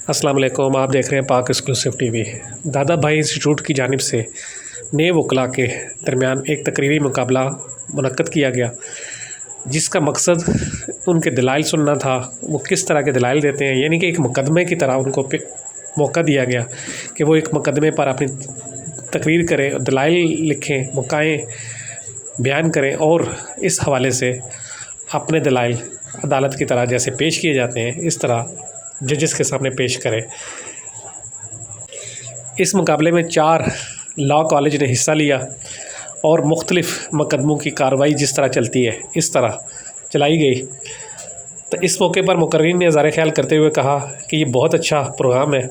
السلام علیکم، آپ دیکھ رہے ہیں پاک ایکسکلوسیو ٹی وی۔ دادا بھائی انسٹیٹیوٹ کی جانب سے نئے وکلاء کے درمیان ایک تقریری مقابلہ منعقد کیا گیا، جس کا مقصد ان کے دلائل سننا تھا۔ وہ کس طرح کے دلائل دیتے ہیں، یعنی کہ ایک مقدمے کی طرح ان کو موقع دیا گیا کہ وہ ایک مقدمے پر اپنی تقریر کریں، دلائل لکھیں، موقعیں بیان کریں اور اس حوالے سے اپنے دلائل عدالت کی طرح جیسے پیش کیے جاتے ہیں اس طرح ججز کے سامنے پیش کریں۔ اس مقابلے میں 4 لاء کالج نے حصہ لیا اور مختلف مقدموں کی کارروائی جس طرح چلتی ہے اس طرح چلائی گئی۔ تو اس موقع پر مقررین نے اظہار خیال کرتے ہوئے کہا کہ یہ بہت اچھا پروگرام ہے۔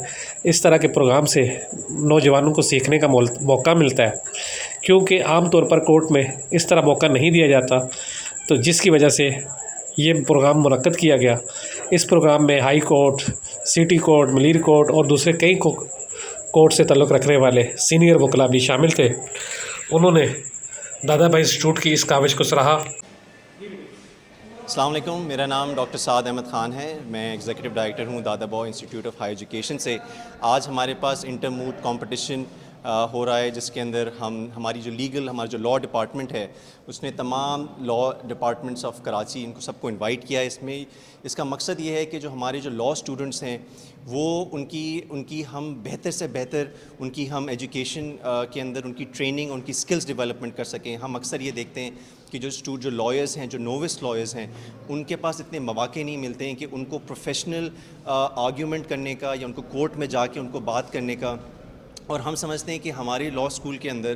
اس طرح کے پروگرام سے نوجوانوں کو سیکھنے کا موقع ملتا ہے، کیونکہ عام طور پر کورٹ میں اس طرح موقع نہیں دیا جاتا، تو جس کی وجہ سے یہ پروگرام منعقد کیا گیا۔ اس پروگرام میں high court, city court, Malir court اور دوسرے کئی کورٹ سے تعلق رکھنے والے سینئر وکلاء بھی شامل تھے۔ انہوں نے دادا بھائی انسٹیٹیوٹ کی اس کاوش کو سراہا۔ السلام علیکم، میرا نام ڈاکٹر سعد احمد خان ہے، میں ایگزیکٹو ڈائریکٹر ہوں دادا بھائی انسٹیٹیوٹ آف ہائر ایجوکیشن سے۔ آج ہمارے پاس انٹر موڈ کمپٹیشن ہو رہا ہے، جس کے اندر ہماری جو ہمارا جو لاء ڈپارٹمنٹ ہے اس نے تمام لاء ڈپارٹمنٹس آف کراچی ان کو سب کو انوائٹ کیا ہے۔ اس کا مقصد یہ ہے کہ جو ہمارے جو لاء اسٹوڈنٹس ہیں وہ ان کی ہم بہتر سے بہتر ان کی ہم ایجوکیشن کے اندر ان کی ٹریننگ، ان کی سکلز ڈیولپمنٹ کر سکیں۔ ہم اکثر یہ دیکھتے ہیں کہ جو لائرز ہیں، جو نووس لائرز ہیں، ان کے پاس اتنے مواقع نہیں ملتے ہیں کہ ان کو پروفیشنل آرگیومنٹ کرنے کا یا ان کو کورٹ میں جا کے ان کو بات کرنے کا۔ اور ہم سمجھتے ہیں کہ ہمارے لاء اسکول کے اندر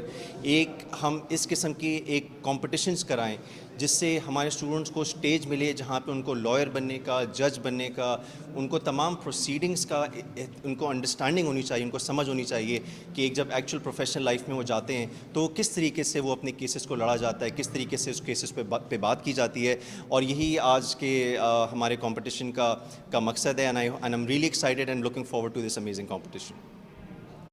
ہم اس قسم کی ایک کمپٹیشنز کرائیں جس سے ہمارے اسٹوڈنٹس کو اسٹیج ملے جہاں پہ ان کو لائر بننے کا، جج بننے کا، ان کو تمام پروسیڈنگز کا ان کو انڈرسٹینڈنگ ہونی چاہیے، ان کو سمجھ ہونی چاہیے کہ ایک جب ایکچوئل پروفیشنل لائف میں وہ جاتے ہیں تو کس طریقے سے وہ اپنے کیسز کو لڑا جاتا ہے، کس طریقے سے اس کیسز پہ بات کی جاتی ہے۔ اور یہی آج کے ہمارے کمپٹیشن کا مقصد ہے، and I am really excited and looking forward to this amazing competition.